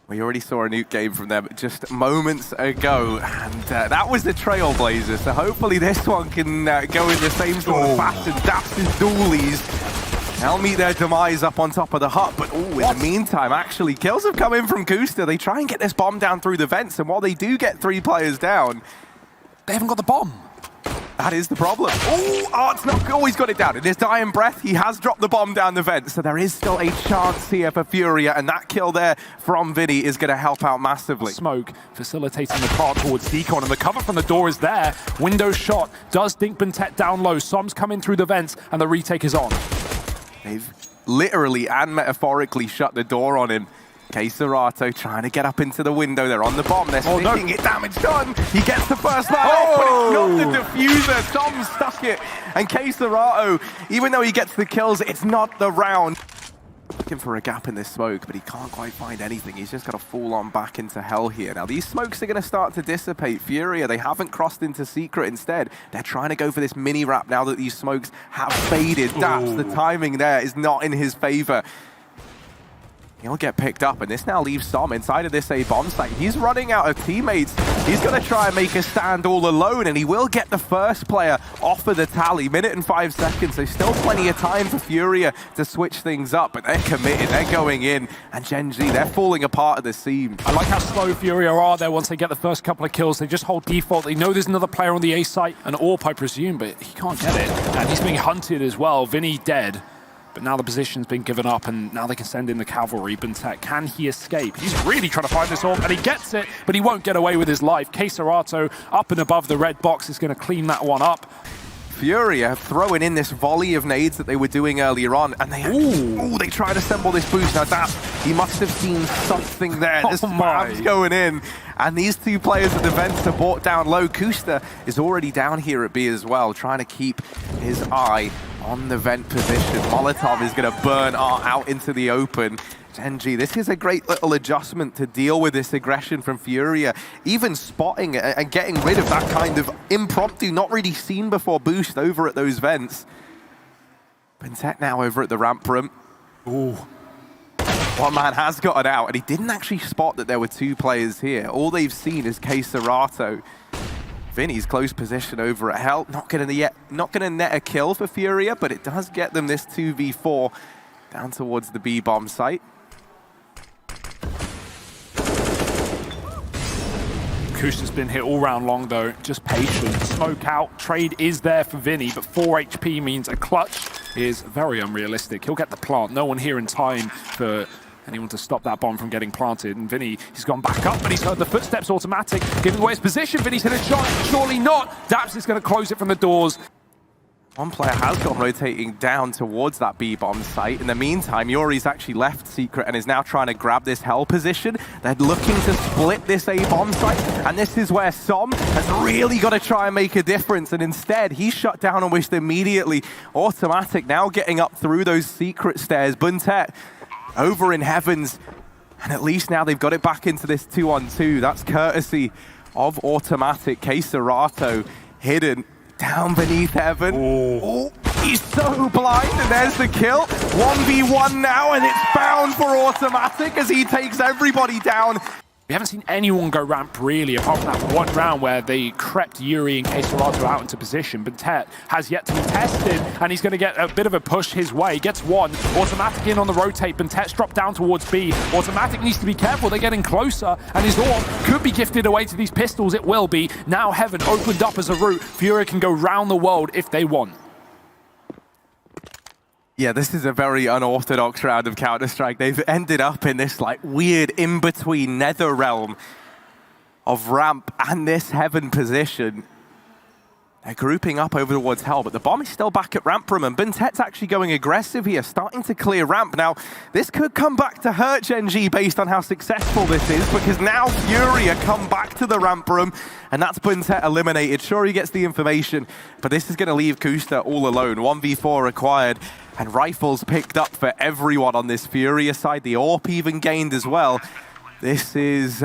We already saw a nuke game from them just moments ago, and that was the Trailblazer, so hopefully this one can go in the same sort of fashion. Daps' dualies, they'll meet their demise up on top of the hut, but in the meantime, actually, kills have come in from Kusta. They try and get this bomb down through the vents, and while they do get 3 players down, they haven't got the bomb. That is the problem. Oh, it's not. Oh, he's got it down. In his dying breath, he has dropped the bomb down the vent. So there is still a chance here for Furia, and that kill there from Vinny is going to help out massively. Smoke facilitating the path towards Deacon, and the cover from the door is there. Window shot does dink Bentet down low. Som's coming through the vents, and the retake is on. They've literally and metaphorically shut the door on him. Serato trying to get up into the window. They're on the bomb. They're sticking it. Damage done. He gets the first man off, but it's not the diffuser. Tom stuck it. And Serato, even though he gets the kills, it's not the round. Looking for a gap in this smoke, but he can't quite find anything. He's just got to fall on back into hell here. Now, these smokes are going to start to dissipate. Furia, they haven't crossed into Secret. Instead, they're trying to go for this mini wrap now that these smokes have faded. Daps, the timing there is not in his favor. He'll get picked up, and this now leaves Som inside of this A-bomb site. He's running out of teammates. He's going to try and make a stand all alone, and he will get the first player off of the tally. Minute and 5 seconds, so still plenty of time for Furia to switch things up, but they're committed, they're going in, and Gen.G, they're falling apart at the seam. I like how slow Furia are there once they get the first couple of kills. They just hold default. They know there's another player on the A site, an AWP, I presume, but he can't get it. And he's being hunted as well. Vinny dead. But now the position's been given up, and now they can send in the cavalry. Bentet, can he escape? He's really trying to find this off, and he gets it, but he won't get away with his life. Serato up and above the red box is going to clean that one up. Furia throwing in this volley of nades that they were doing earlier on, and they try to assemble this boost. Now that, he must have seen something there. This spam's going in, and these 2 players at the vents are brought down low. Kusta is already down here at B as well, trying to keep his eye on the vent position. Molotov is going to burn out into the open. Gen.G, this is a great little adjustment to deal with this aggression from Furia. Even spotting and getting rid of that kind of impromptu, not really seen before boost over at those vents. Bentet now over at the ramp room. Ooh. One man has gotten out, and he didn't actually spot that there were 2 players here. All they've seen is Serato. Vinny's close position over at Hell. Not going to net a kill for Furia, but it does get them this 2v4 down towards the B-bomb site. Kusta's been hit all round long though, just patient. Smoke out, trade is there for Vinny, but 4 HP means a clutch is very unrealistic. He'll get the plant, no one here in time for anyone to stop that bomb from getting planted. And Vinny, he's gone back up, but he's heard the footsteps automatic, giving away his position. Vinny's hit a shot, surely not. Daps is going to close it from the doors. One player has gone rotating down towards that B-bomb site. In the meantime, Yuri's actually left Secret and is now trying to grab this Hell position. They're looking to split this A-bomb site, and this is where Som has really got to try and make a difference, and instead, he's shut down and wished immediately. Automatic now getting up through those Secret stairs. Bentet over in Heavens, and at least now they've got it back into this 2-on-2. That's courtesy of Automatic. Serato hidden down beneath Heaven. Oh, he's so blind, and there's the kill. 1v1 now, and it's bound for Automatic as he takes everybody down. We haven't seen anyone go ramp really, apart from that one round where they crept Yuri and Serato out into position. Bentet has yet to be tested, and he's going to get a bit of a push his way. Gets one. Automatic in on the rotate. Bentet's dropped down towards B. Automatic needs to be careful. They're getting closer, and his AWP could be gifted away to these pistols. It will be. Now Heaven opened up as a route. Furia can go round the world if they want. Yeah, this is a very unorthodox round of Counter-Strike. They've ended up in this like weird in-between nether realm of ramp and this Heaven position. They're grouping up over towards Hell, but the bomb is still back at ramp room, and Bentet's actually going aggressive here, starting to clear ramp. Now, this could come back to hurt Gen.G based on how successful this is, because now Furia come back to the ramp room, and that's Bentet eliminated. Sure, he gets the information, but this is going to leave Kusta all alone. 1v4 required, and rifles picked up for everyone on this Furia side. The AWP even gained as well. This is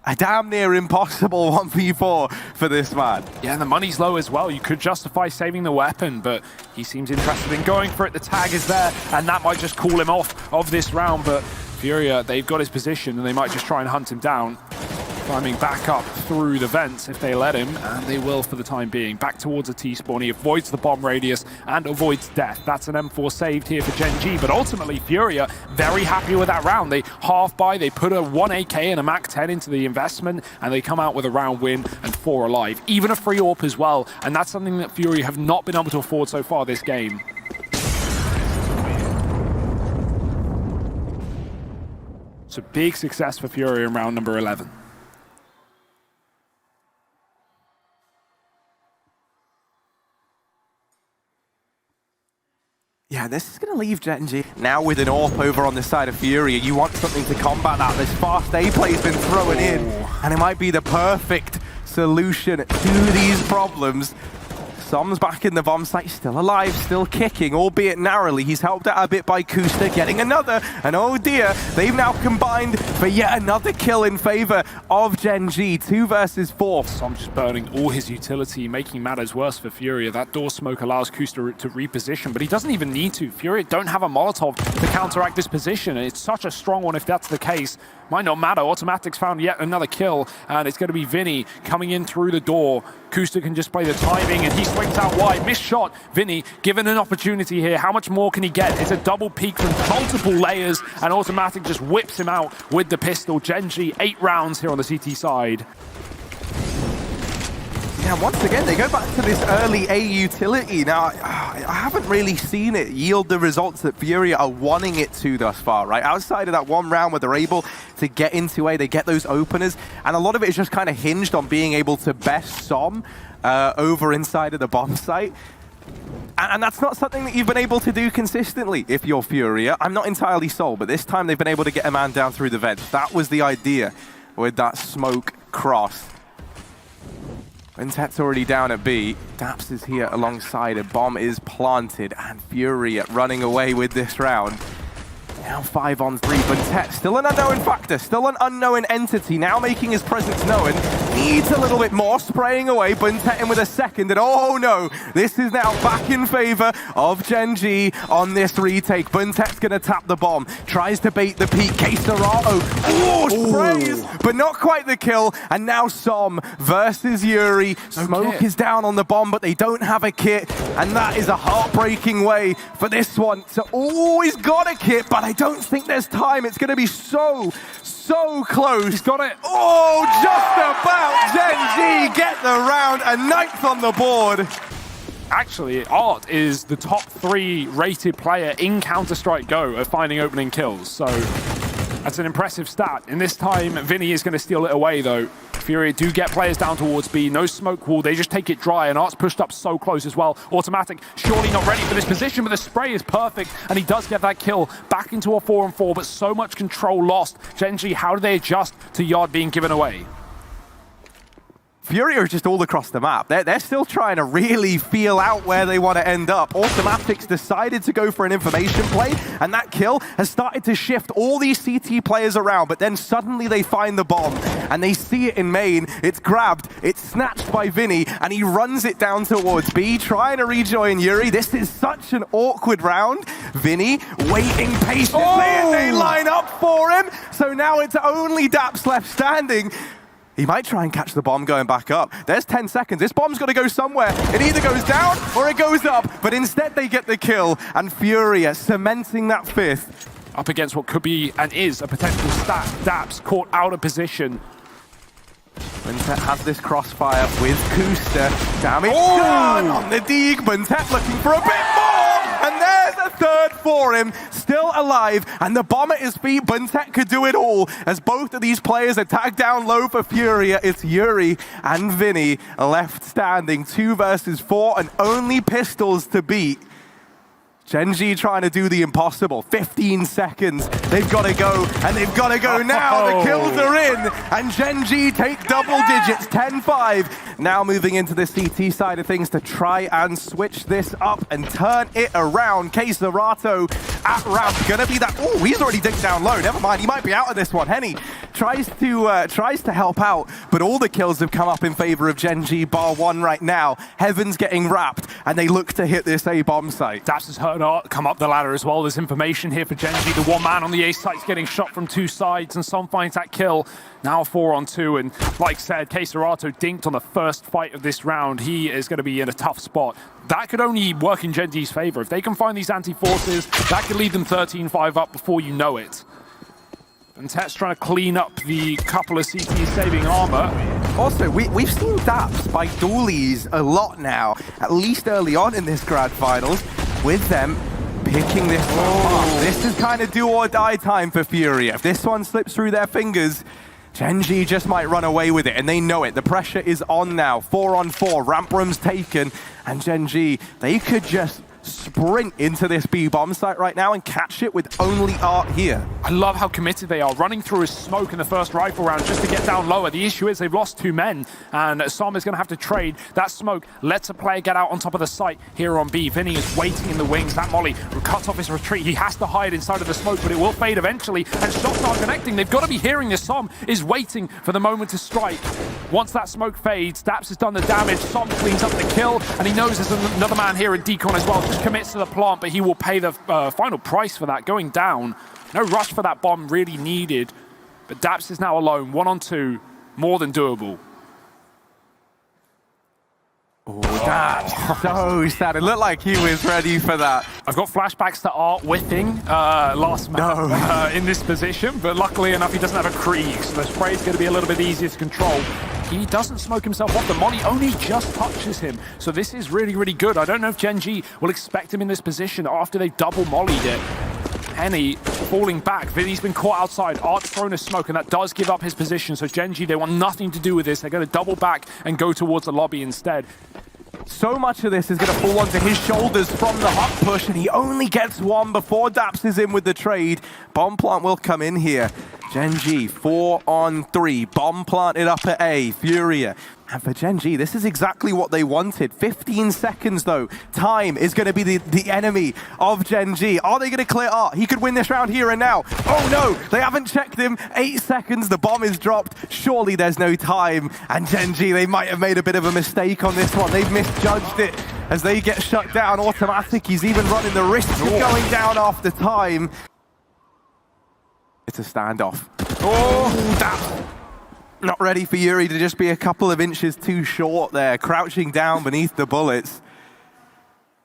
a damn near impossible 1v4 for this man. Yeah, and the money's low as well. You could justify saving the weapon, but he seems interested in going for it. The tag is there, and that might just call him off of this round. But Furia, they've got his position and they might just try and hunt him down. Climbing back up through the vents if they let him, and they will for the time being. Back towards a T-spawn. He avoids the bomb radius and avoids death. That's an M4 saved here for Gen.G, but ultimately Furia very happy with that round. They half buy, they put a 1 AK and a Mac 10 into the investment, and they come out with a round win and 4 alive. Even a free AWP as well, and that's something that Furia have not been able to afford so far this game. So big success for Furia in round number 11. Yeah, this is going to leave Gen.G. Now with an AWP over on the side of Furia, you want something to combat that. This fast A play's been thrown in, and it might be the perfect solution to these problems. Som's back in the bomb site, still alive, still kicking, albeit narrowly. He's helped out a bit by Kusta, getting another, and oh dear, they've now combined for yet another kill in favor of Gen.G. 2 versus 4. Som just burning all his utility, making matters worse for Furia. That door smoke allows Kusta to reposition, but he doesn't even need to. Furia don't have a Molotov to counteract this position, and it's such a strong one if that's the case. Might not matter. Automatics found yet another kill, and it's going to be Vinny coming in through the door. Kusta can just play the timing, and he swings out wide. Missed shot. Vinny given an opportunity here. How much more can he get? It's a double peek from multiple layers, and Automatic just whips him out with the pistol. Gen.G, 8 rounds here on the CT side. Yeah, once again, they go back to this early A utility. Now, I haven't really seen it yield the results that Furia are wanting it to thus far, right? Outside of that one round where they're able to get into A, they get those openers, and a lot of it is just kind of hinged on being able to best Som over inside of the bomb site. And that's not something that you've been able to do consistently if you're Furia. I'm not entirely sold, but this time they've been able to get a man down through the vents. That was the idea with that smoke cross. Bentet's already down at B. Daps is here alongside. A bomb is planted, and Furia running away with this round. Now 5 on 3. Bentet, still an unknown factor, still an unknown entity, now making his presence known. Needs a little bit more, spraying away. Bentet in with a second, and oh no, this is now back in favor of Gen.G on this retake. Bentet's gonna tap the bomb, tries to bait the peak. Keserato, sprays, but not quite the kill. And now Som versus Yuri. Smoke is down on the bomb, but they don't have a kit, and that is a heartbreaking way for this one to always got a kit, but I don't think there's time. It's going to be so close. He's got it. Oh, just about. Gen.G get the round, a 9th on the board. Actually, Art is the top 3 rated player in Counter-Strike Go of finding opening kills, so that's an impressive stat. In this time, Vinny is going to steal it away, though. Furia do get players down towards B. No smoke wall. They just take it dry, and Art's pushed up so close as well. Automatic surely not ready for this position, but the spray is perfect, and he does get that kill. Back into a 4-on-4, but so much control lost. Gen.G, how do they adjust to Yard being given away? Furia are just all across the map. They're still trying to really feel out where they want to end up. Automatics decided to go for an information play, and that kill has started to shift all these CT players around, but then suddenly they find the bomb, and they see it in main. It's grabbed, it's snatched by Vinny, and he runs it down towards B, trying to rejoin Yuri. This is such an awkward round. Vinny waiting patiently, and they line up for him. So now it's only Daps left standing. He might try and catch the bomb going back up. There's 10 seconds. This bomb's got to go somewhere. It either goes down or it goes up, but instead they get the kill, and Furia cementing that 5th. Up against what could be and is a potential stat. Daps caught out of position. Bentet has this crossfire with Kusta. Damage done on the Deeg. Bentet looking for a bit more, and there's a 3rd for him. Still alive, and the bomb at his feet. Bentet could do it all as both of these players are tagged down low for Furia. It's Yuri and Vinny left standing. 2 versus 4, and only pistols to beat. Gen.G trying to do the impossible. 15 seconds. They've got to go, and they've got to go now. The kills are in, and Gen.G take double digits, 10-5. Now moving into the CT side of things to try and switch this up and turn it around. Keserato at ramp. Gonna be that. Oh, he's already digged down low. Never mind, he might be out of this one. Henny tries to help out, but all the kills have come up in favor of Gen.G, bar 1 right now. Heaven's getting wrapped. and they look to hit this A-bomb site. Daps has heard Art come up the ladder as well. There's information here for Gen.G. The one man on the A site's getting shot from two sides, and Som finds that kill. Now 4-on-2, and like said, Keserato dinked on the first fight of this round. He is going to be in a tough spot. That could only work in Gen.G's favor. If they can find these anti-forces, that could lead them 13-5 up before you know it. And Tet's trying to clean up the couple of CTs saving armor. Also, we've seen Daps by dualies a lot now, at least early on in this Grand Finals, with them picking this one up. This is kind of do or die time for Furia. If this one slips through their fingers, Gen.G just might run away with it, and they know it. The pressure is on now. 4-on-4, ramp room's taken, and Gen.G, they could just sprint into this B-bomb site right now and catch it with only Art here. I love how committed they are, running through his smoke in the first rifle round just to get down lower. The issue is they've lost 2 men, and Som is going to have to trade. That smoke lets a player get out on top of the site here on B. Vinny is waiting in the wings. That molly cuts off his retreat. He has to hide inside of the smoke, but it will fade eventually, and shots are connecting. They've got to be hearing this. Som is waiting for the moment to strike. Once that smoke fades, Daps has done the damage. Som cleans up the kill, and he knows there's another man here in Decon as well. Just commits to the plant, but he will pay the final price for that, going down. No rush for that bomb really needed, but Daps is now alone, 1-on-2, more than doable. Oh, Daps, so sad. It looked like he was ready for that. I've got flashbacks to Art whiffing last match in this position, but luckily enough, he doesn't have a Krieg, so the spray is going to be a little bit easier to control. He doesn't smoke himself off. The molly only just touches him, so this is really, really good. I don't know if Gen.G will expect him in this position after they've double mollied it. Henny falling back. Vinny's been caught outside. Art's thrown a smoke, and that does give up his position. So Gen.G, they want nothing to do with this. They're going to double back and go towards the lobby instead. So much of this is going to fall onto his shoulders from the hot push, and he only gets one before Daps is in with the trade. Bomb plant will come in here. Gen.G, 4-on-3. Bomb planted up at A. Furia. And for Gen.G, this is exactly what they wanted. 15 seconds, though. Time is going to be the enemy of Gen.G. Are they going to clear Art? He could win this round here and now. Oh, no. They haven't checked him. 8 seconds. The bomb is dropped. Surely there's no time. And Gen.G, they might have made a bit of a mistake on this one. They've misjudged it as they get shut down. Automatic. He's even running the risk of going down after time. It's a standoff. Oh, Daps. Not ready for Yuri to just be a couple of inches too short there, crouching down beneath the bullets.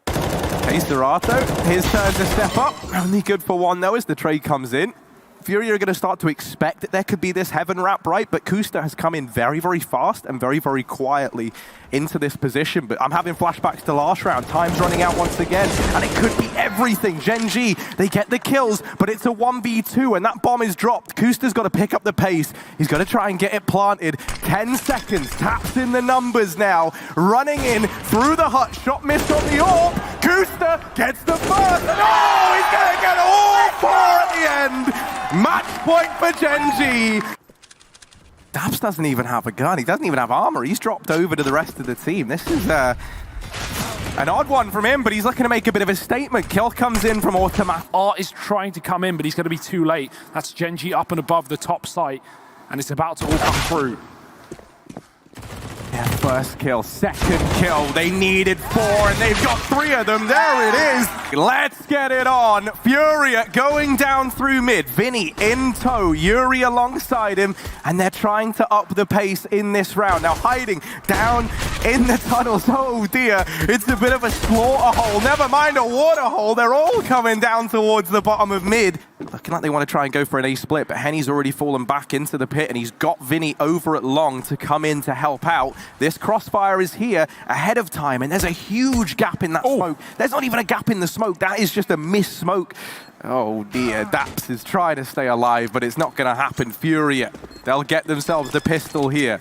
Keserato, his turn to step up. Only good for one though as the trade comes in. Furia are going to start to expect that there could be this heaven wrap, right? But Kusta has come in very, very fast and very, very quietly into this position. But I'm having flashbacks to last round. Time's running out once again, and it could be everything. Gen.G, they get the kills, but it's a 1v2, and that bomb is dropped. Kusta's got to pick up the pace. He's got to try and get it planted. 10 seconds, taps in the numbers now. Running in through the hut, shot missed on the orb. Kusta gets the first, and oh, he's going to get all 4 at the end. Match point for Gen.G. Daps doesn't even have a gun. He doesn't even have armor. He's dropped over to the rest of the team. This is an odd one from him, but he's looking to make a bit of a statement. Kill comes in from Automatic. Art is trying to come in, but he's going to be too late. That's Gen.G up and above the top site, and it's about to all come through. Yeah, first kill, second kill. They needed 4, and they've got 3 of them. There it is. Let's get it on. Furia going down through mid. Vinny in tow. Yuri alongside him, and they're trying to up the pace in this round. Now hiding down in the tunnels. Oh dear, it's a bit of a slaughter hole. Never mind a water hole. They're all coming down towards the bottom of mid. Looking like they want to try and go for an A split, but Henny's already fallen back into the pit, and he's got Vinny over at long to come in to help out. This crossfire is here ahead of time, and there's a huge gap in that smoke. There's not even a gap in the smoke. That is just a missed smoke. Oh dear, Daps is trying to stay alive, but it's not going to happen. Furia, they'll get themselves the pistol here.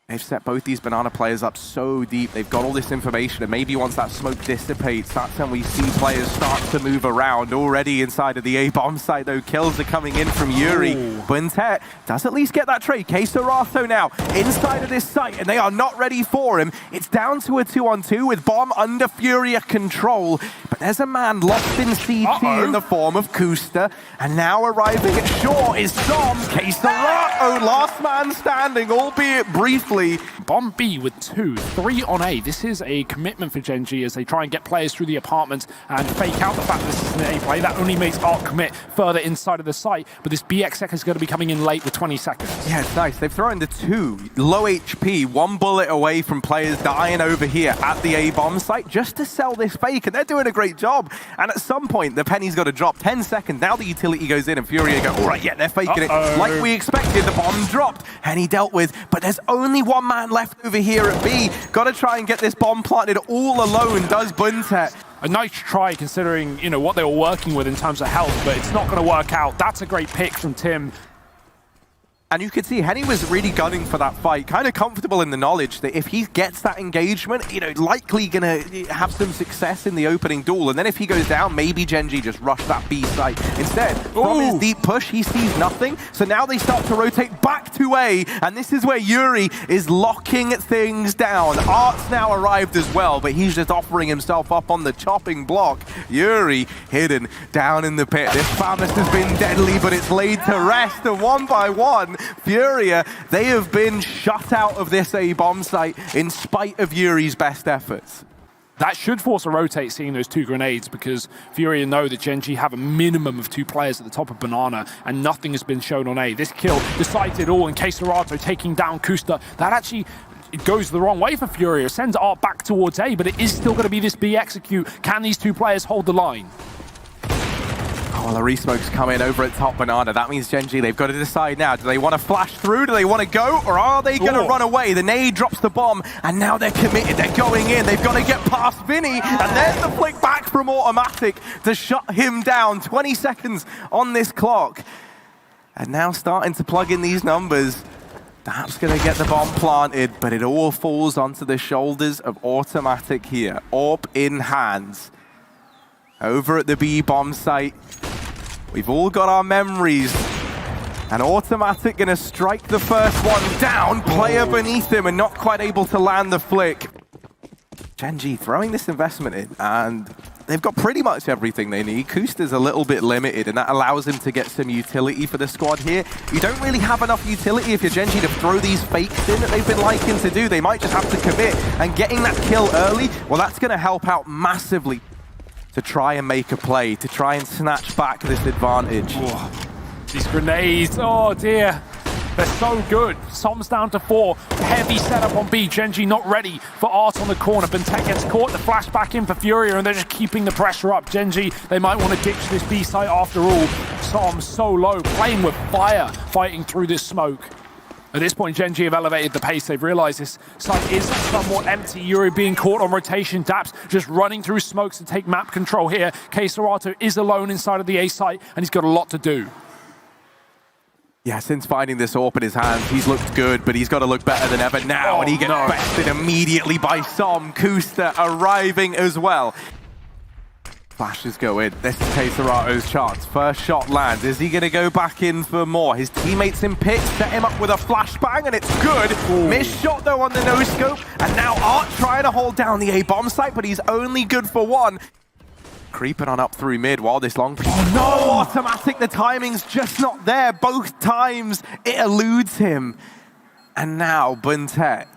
They've set both these banana players up so deep. They've got all this information, and maybe once that smoke dissipates, that's when we see players start to move around. Already inside of the A-bomb site, though, kills are coming in from Yuri. Buntet does at least get that trade. Keserato now inside of this site, and they are not ready for him. It's down to a 2-on-2 with bomb under Furia control. But there's a man lost in CT in the form of Kusta, and now arriving at shore is Som. Keserato, last man standing, albeit briefly. nicely. Bomb B with 2, 3 on A. This is a commitment for Gen.G as they try and get players through the apartments and fake out the fact that this is an A play. That only makes Art commit further inside of the site, but this BXX is going to be coming in late with 20 seconds. Yeah, it's nice. They've thrown the 2 low HP, 1 bullet away from players dying over here at the A-bomb site just to sell this fake, and they're doing a great job. And at some point, the penny's got to drop. 10 seconds, now the utility goes in, and Furia go, all right, yeah, they're faking it. Like we expected, the bomb dropped, and he dealt with, but there's only 1 man left over here at B. Got to try and get this bomb planted all alone, does Buntet. A nice try considering, you know, what they were working with in terms of health, but it's not going to work out. That's a great pick from Tim. And you could see Henny was really gunning for that fight, kind of comfortable in the knowledge that if he gets that engagement, you know, likely gonna have some success in the opening duel. And then if he goes down, maybe Gen.G just rush that B site. Instead, from his deep push, he sees nothing. So now they start to rotate back to A, and this is where Yuri is locking things down. Art's now arrived as well, but he's just offering himself up on the chopping block. Yuri hidden down in the pit. This Famous has been deadly, but it's laid to rest, and 1 by 1. Furia, they have been shut out of this A-bomb site in spite of Yuri's best efforts. That should force a rotate seeing those 2 grenades because Furia know that Gen.G have a minimum of 2 players at the top of Banana and nothing has been shown on A. This kill decides it all, and Keserato taking down Kusta. That actually it goes the wrong way for Furia. Sends Art back towards A, but it is still going to be this B execute. Can these 2 players hold the line? Oh, well, the resmoke's coming over at top Banana. That means Gen.G, they've got to decide now. Do they want to flash through? Do they want to go? Or are they going to run away? The nade drops the bomb, and now they're committed. They're going in. They've got to get past Vinny. And there's the flick back from Automatic to shut him down. 20 seconds on this clock. And now starting to plug in these numbers. That's going to get the bomb planted, but it all falls onto the shoulders of Automatic here. Orb in hands. Over at the B bomb site. We've all got our memories. And Automatic gonna strike the first one down. Player beneath him and not quite able to land the flick. Gen.G throwing this investment in, and they've got pretty much everything they need. Kusta's a little bit limited, and that allows him to get some utility for the squad here. You don't really have enough utility if you're Gen.G to throw these fakes in that they've been liking to do. They might just have to commit, and getting that kill early, well, that's gonna help out massively to try and make a play, to try and snatch back this advantage. Oh, these grenades, oh dear. They're so good. Som's down to 4. Heavy setup on B. Gen.G not ready for Art on the corner. Bentec gets caught. The flash back in for Furia, and they're just keeping the pressure up. Gen.G, they might want to ditch this B site after all. Som so low, playing with fire, fighting through this smoke. At this point, Gen.G have elevated the pace. They've realized this site is somewhat empty. Yuri being caught on rotation. Daps just running through smokes to take map control here. Keserato is alone inside of the A site, and he's got a lot to do. Yeah, since finding this AWP in his hands, he's looked good, but he's got to look better than ever now, and he gets bested immediately by Som. Kusta arriving as well. Flashes go in. This is Keserato's chance. First shot lands. Is he going to go back in for more? His teammates in pit set him up with a flashbang, and it's good. Missed shot, though, on the no-scope. And now Art trying to hold down the A-bomb site, but he's only good for 1. Creeping on up through mid while this long... Oh, no! Automatic, the timing's just not there. Both times it eludes him. And now Buntet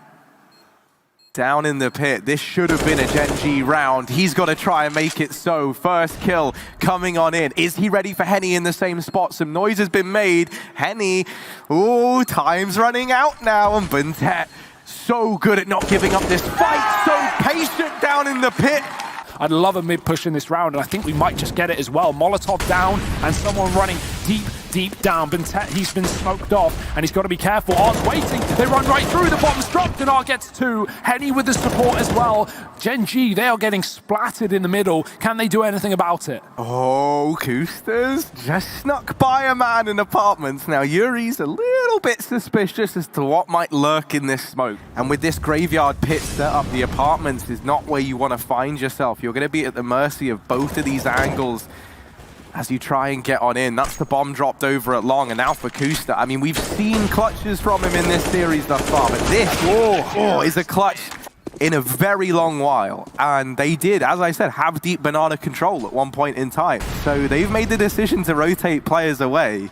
down in the pit. This should have been a Gen.G round. He's got to try and make it so. First kill coming on in. Is he ready for Henny in the same spot? Some noise has been made. Henny, ooh, time's running out now. And Buntet, so good at not giving up this fight. So patient down in the pit. I'd love a mid-push in this round, and I think we might just get it as well. Molotov down, and someone running deep down. Buntet, he's been smoked off, and he's got to be careful. Art's waiting. They run right through. The bomb's dropped, and Art gets 2. Henny with the support as well. Gen.G, they are getting splattered in the middle. Can they do anything about it? Oh, Kusta's just snuck by a man in apartments. Now, Yuri's a little bit suspicious as to what might lurk in this smoke. And with this graveyard pit set up, the apartments is not where you want to find yourself. You're going to be at the mercy of both of these angles as you try and get on in. That's the bomb dropped over at long, and now for Kusta. I mean, we've seen clutches from him in this series thus far, but this is a clutch in a very long while. And they did, as I said, have deep Banana control at one point in time. So they've made the decision to rotate players away.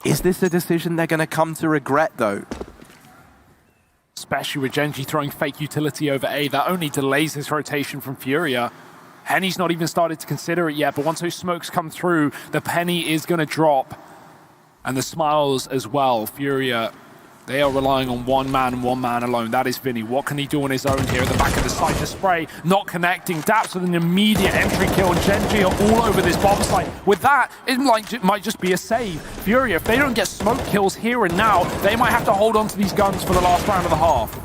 Is this a decision they're going to come to regret, though? especially with Gen.G throwing fake utility over A. That only delays his rotation from Furia. Henny's not even started to consider it yet, but once those smokes come through, the penny is going to drop. And the smiles as well. Furia, they are relying on one man and one man alone. That is Vinny. What can he do on his own here at the back of the site? The spray not connecting. Daps with an immediate entry kill, and Gen.G are all over this bomb site. With that, it might just be a save. Furia, if they don't get smoke kills here and now, they might have to hold on to these guns for the last round of the half.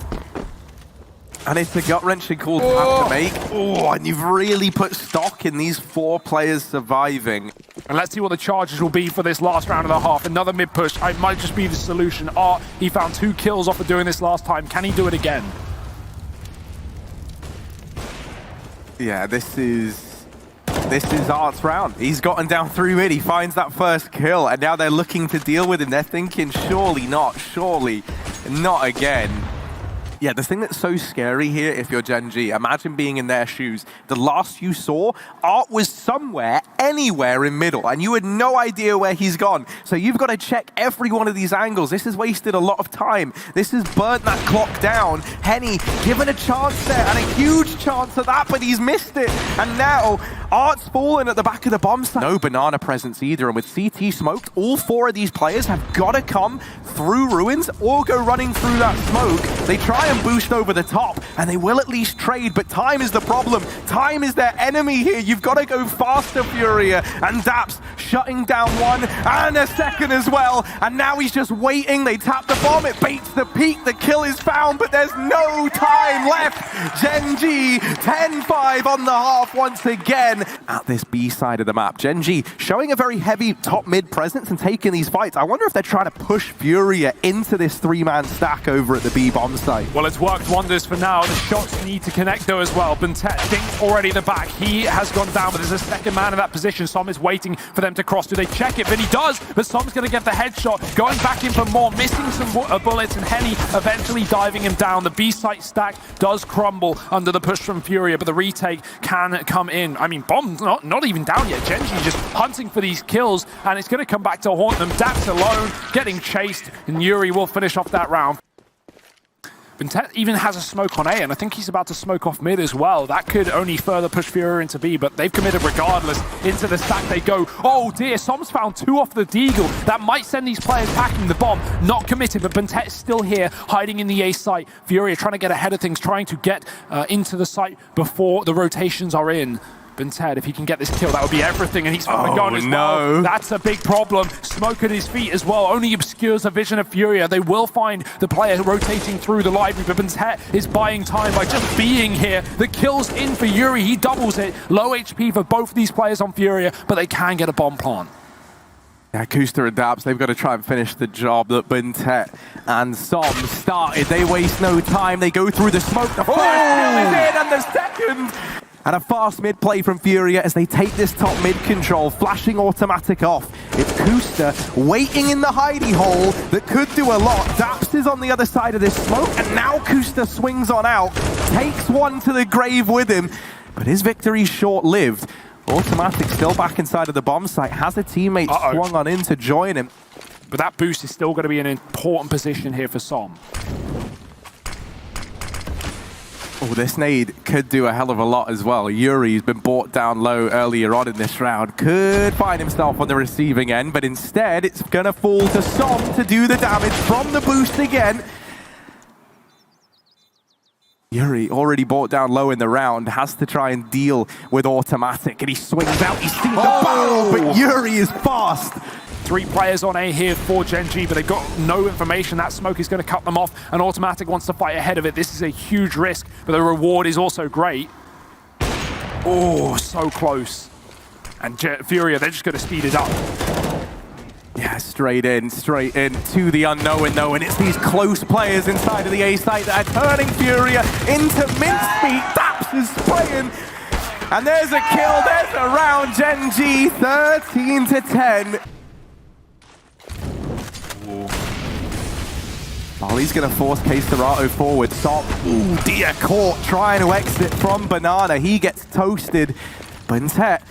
And it's a gut-wrenching call to have to make. Oh, and you've really put stock in these 4 players surviving. And let's see what the charges will be for this last round of the half. Another mid-push. It might just be the solution. Art, he found 2 kills off of doing this last time. Can he do it again? Yeah, this is Art's round. He's gotten down through mid. He finds that first kill, and now they're looking to deal with him. They're thinking, surely not again. Yeah, the thing that's so scary here, if you're Gen.G, imagine being in their shoes. The last you saw, Art was somewhere, anywhere in middle, and you had no idea where he's gone. So you've got to check every one of these angles. This has wasted a lot of time. This has burnt that clock down. Henny given a chance there, and a huge chance at that, but he's missed it. And now, Art's fallen at the back of the bomb site. No banana presence either, and with CT smoked, all 4 of these players have got to come through ruins or go running through that smoke. They try and boost over the top, and they will at least trade, but time is the problem. Time is their enemy here. You've got to go faster, Furia. And Daps shutting down 1 and a second as well, and now he's just waiting. They tap the bomb, it baits the peak, the kill is found, but there's no time left. Gen.G 10-5 on the half once again at this B side of the map. Gen.G showing a very heavy top mid presence and taking these fights. I wonder if they're trying to push Furia into this 3-man stack over at the B bomb site. Well, it's worked wonders for now. The shots need to connect though as well. Bentet thinks already the back. He has gone down, but there's a second man in that position. Som is waiting for them to cross. Do they check it? Vinny does, but Som's going to get the headshot. Going back in for more, missing some bullets, and Henny eventually diving him down. The B site stack does crumble under the push from Furia, but the retake can come in. I mean, bomb's not even down yet. Gen.G just hunting for these kills, and it's going to come back to haunt them. Daps alone, getting chased, and Yuri will finish off that round. Bentet even has a smoke on A, and I think he's about to smoke off mid as well. That could only further push Furia into B, but they've committed regardless. Into the stack they go. Oh dear, Som's found 2 off the Deagle. That might send these players packing the bomb. Not committed, but Bentet is still here, hiding in the A site. Furia trying to get ahead of things, trying to get into the site before the rotations are in. Bentet, if he can get this kill, that would be everything, and he's found a gun as well. That's a big problem. Smoke at his feet as well only obscures the vision of Furia. They will find the player rotating through the library, but Bentet is buying time by just being here. The kill's in for Yuri. He doubles it. Low HP for both of these players on Furia, but they can get a bomb plant. Yeah, Kusta and Daps, they've got to try and finish the job that Bentet and Som started. They waste no time. They go through the smoke. The first kill is in, and the second. And a fast mid play from Furia as they take this top mid control, flashing automatic off. It's Kusta waiting in the hidey hole that could do a lot. Daps is on the other side of this smoke, and now Kusta swings on out, takes 1 to the grave with him, but his victory's short-lived. Automatic still back inside of the bomb site, has a teammate swung on in to join him. But that boost is still going to be an important position here for Som. Oh, this nade could do a hell of a lot as well. Yuri's been brought down low earlier on in this round. Could find himself on the receiving end, but instead it's going to fall to Som to do the damage from the boost again. Yuri, already brought down low in the round, has to try and deal with automatic, and he swings out. He's seen the barrel, but Yuri is fast. 3 players on A here for Gen.G, but they've got no information. That smoke is going to cut them off, and automatic wants to fight ahead of it. This is a huge risk, but the reward is also great. Oh, so close. And Furia, they're just going to speed it up. Yeah, straight in to the unknown though, and it's these close players inside of the A site that are turning Furia into mincemeat. Daps is spraying, and there's a kill, there's a round. Gen.G 13-10. Oh, he's going to force K-Serato forward. Stop. Ooh, dear, caught trying to exit from Banana. He gets toasted. Bentet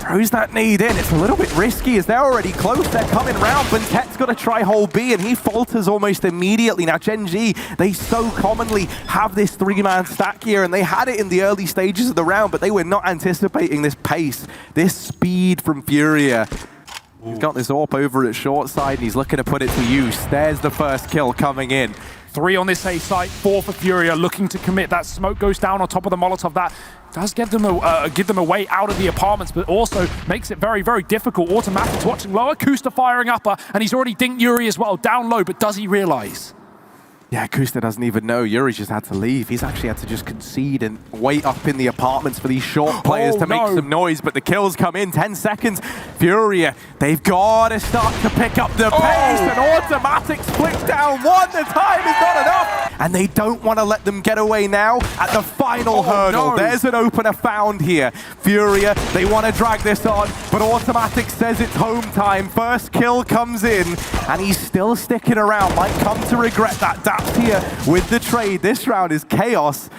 throws that nade in. It's a little bit risky as they're already close. They're coming round. Buntet's got to try hole B, and he falters almost immediately. Now, Gen.G, they so commonly have this three-man stack here, and they had it in the early stages of the round, but they were not anticipating this pace, this speed from Furia. He's got this AWP over at short side, and he's looking to put it to use. There's the first kill coming in. 3 on this A site, 4 for Furia, looking to commit. That smoke goes down on top of the Molotov. That does give them a way out of the apartments, but also makes it very, very difficult. Automatic's watching lower, Kusta firing upper, and he's already dinked Yuri as well, down low, but does he realize? Yeah, Kusta doesn't even know. Yuri just had to leave. He's actually had to just concede and wait up in the apartments for these short players to make some noise, but the kills come in. 10 seconds. Furia, they've got to start to pick up the pace, and Automatic split down one. The time is not enough, and they don't want to let them get away now at the final hurdle. No. There's an opener found here. Furia, they want to drag this on, but Automatic says it's home time. First kill comes in, and he's still sticking around. Might come to regret that. Daps here with the trade. This round is chaos.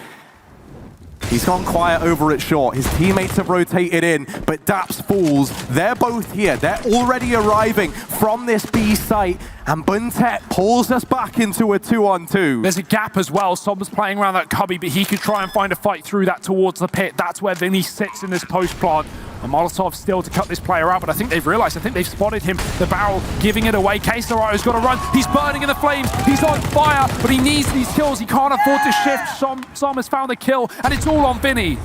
He's gone quiet over at short. His teammates have rotated in, but Daps falls. They're both here. They're already arriving from this B site, and Buntet pulls us back into a 2-on-2. There's a gap as well. Som's playing around that cubby, but he could try and find a fight through that towards the pit. That's where Vinny sits in this post plant. A Molotov still to cut this player out, but I think they've realized, I think they've spotted him. The barrel giving it away. K-Serato's got to run. He's burning in the flames. He's on fire, but he needs these kills. He can't afford to shift. Som has found a kill, and it's all on Vinny.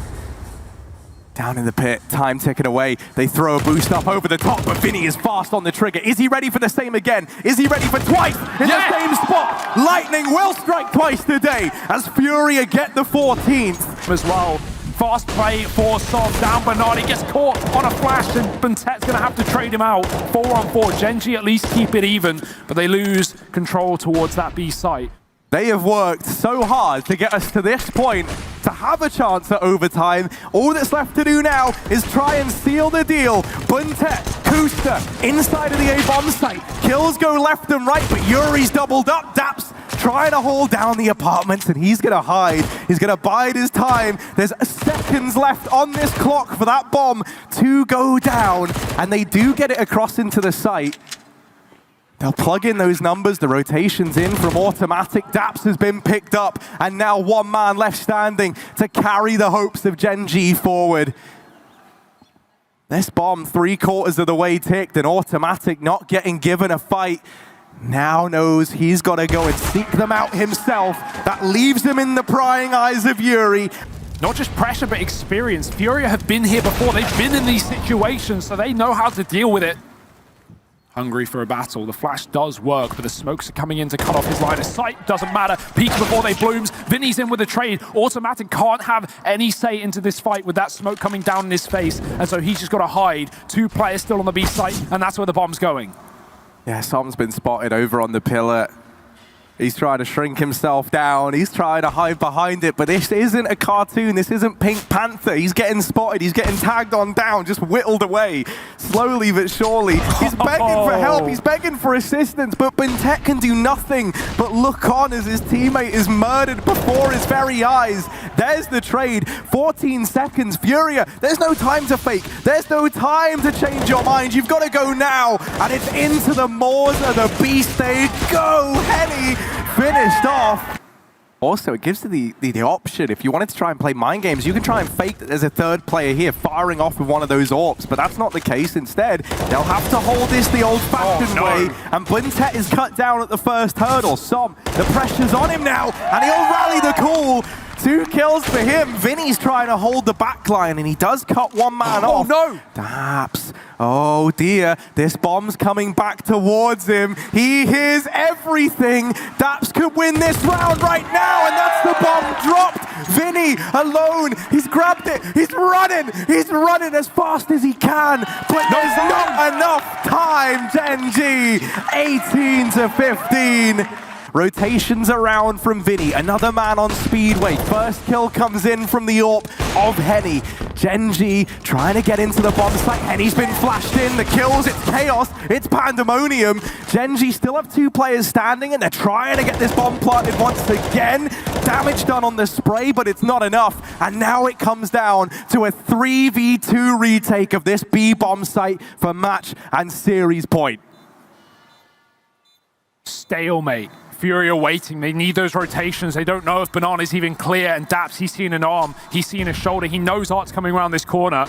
Down in the pit, time ticking away. They throw a boost up over the top, but Vinny is fast on the trigger. Is he ready for the same again? Is he ready for twice in the same spot? Lightning will strike twice today as Furia get the 14th. As well. Fast play for Som. Down Bernardi gets caught on a flash, and Buntet's going to have to trade him out. 4-on-4. Gen.G at least keep it even, but they lose control towards that B site. They have worked so hard to get us to this point, to have a chance at overtime. All that's left to do now is try and seal the deal. Buntet, Kusta, inside of the A-bomb site. Kills go left and right, but Yuri's doubled up. Daps trying to hold down the apartments, and he's going to hide. He's going to bide his time. There's seconds left on this clock for that bomb to go down, and they do get it across into the site. They'll plug in those numbers, the rotations in from Automatic. Daps has been picked up, and now one man left standing to carry the hopes of Gen.G forward. This bomb 3/4 of the way ticked, and Automatic not getting given a fight. Now knows he's got to go and seek them out himself. That leaves him in the prying eyes of Yuri. Not just pressure, but experience. Furia have been here before. They've been in these situations, so they know how to deal with it. Hungry for a battle. The flash does work, but the smokes are coming in to cut off his line of sight. Doesn't matter. Peeks before they blooms. Vinny's in with a trade. Automatic can't have any say into this fight with that smoke coming down in his face, and so he's just got to hide. 2 players still on the B site, and that's where the bomb's going. Yeah, Som's been spotted over on the pillar. He's trying to shrink himself down. He's trying to hide behind it, but this isn't a cartoon. This isn't Pink Panther. He's getting spotted. He's getting tagged on down, just whittled away. Slowly but surely. He's begging for help. He's begging for assistance, but Buntet can do nothing but look on as his teammate is murdered before his very eyes. There's the trade. 14 seconds. Furia, there's no time to fake. There's no time to change your mind. You've got to go now. And it's into the Morza, the B stage. Go, Henny! Finished off. Also, it gives you the option. If you wanted to try and play mind games, you can try and fake that there's a third player here firing off with one of those AWPs, but that's not the case. Instead, they'll have to hold this the old-fashioned way, and Buntet is cut down at the first hurdle. Som, the pressure's on him now, and he'll rally the call. 2 kills for him. Vinny's trying to hold the back line, and he does cut one man off. No! Daps. Oh dear, this bomb's coming back towards him. He hears everything. Daps could win this round right now, and that's the bomb dropped. Vinny alone. He's grabbed it. He's running. He's running as fast as he can, but there's not enough time. Gen.G, 18-15. Rotations around from Vinny. Another man on Speedway. First kill comes in from the AWP of Henny. Gen.G trying to get into the bomb site. Henny's been flashed in. The kills, it's chaos, it's pandemonium. Gen.G still have 2 players standing, and they're trying to get this bomb planted once again. Damage done on the spray, but it's not enough. And now it comes down to a 3v2 retake of this B bomb site for match and series point. Stalemate. Furia waiting. They need those rotations. They don't know if Banana's even clear. And Daps, he's seen an arm. He's seen a shoulder. He knows Art's coming around this corner.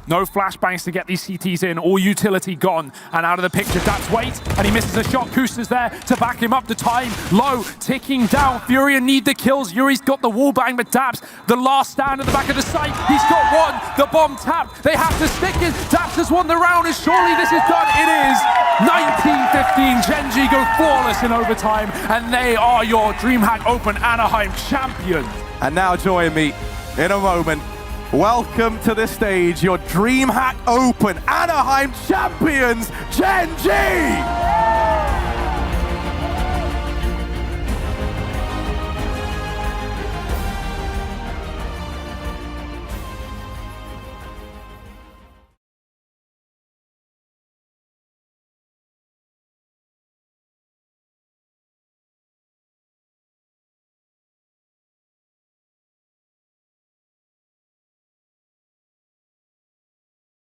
No flashbangs to get these CTs in. All utility gone. And out of the picture, Daps waits. And he misses a shot. Kusta's there to back him up. The time low, ticking down. Furia need the kills. Yuri's got the wall bang, but Daps, the last stand at the back of the site. He's got one. The bomb tapped. They have to stick it. Daps has won the round. And surely this is done. It is. 19-15. Gen.G go flawless in overtime. And they are your DreamHack Open Anaheim champions. And now join me in a moment. Welcome to the stage, your DreamHack Open Anaheim champions, Gen.G!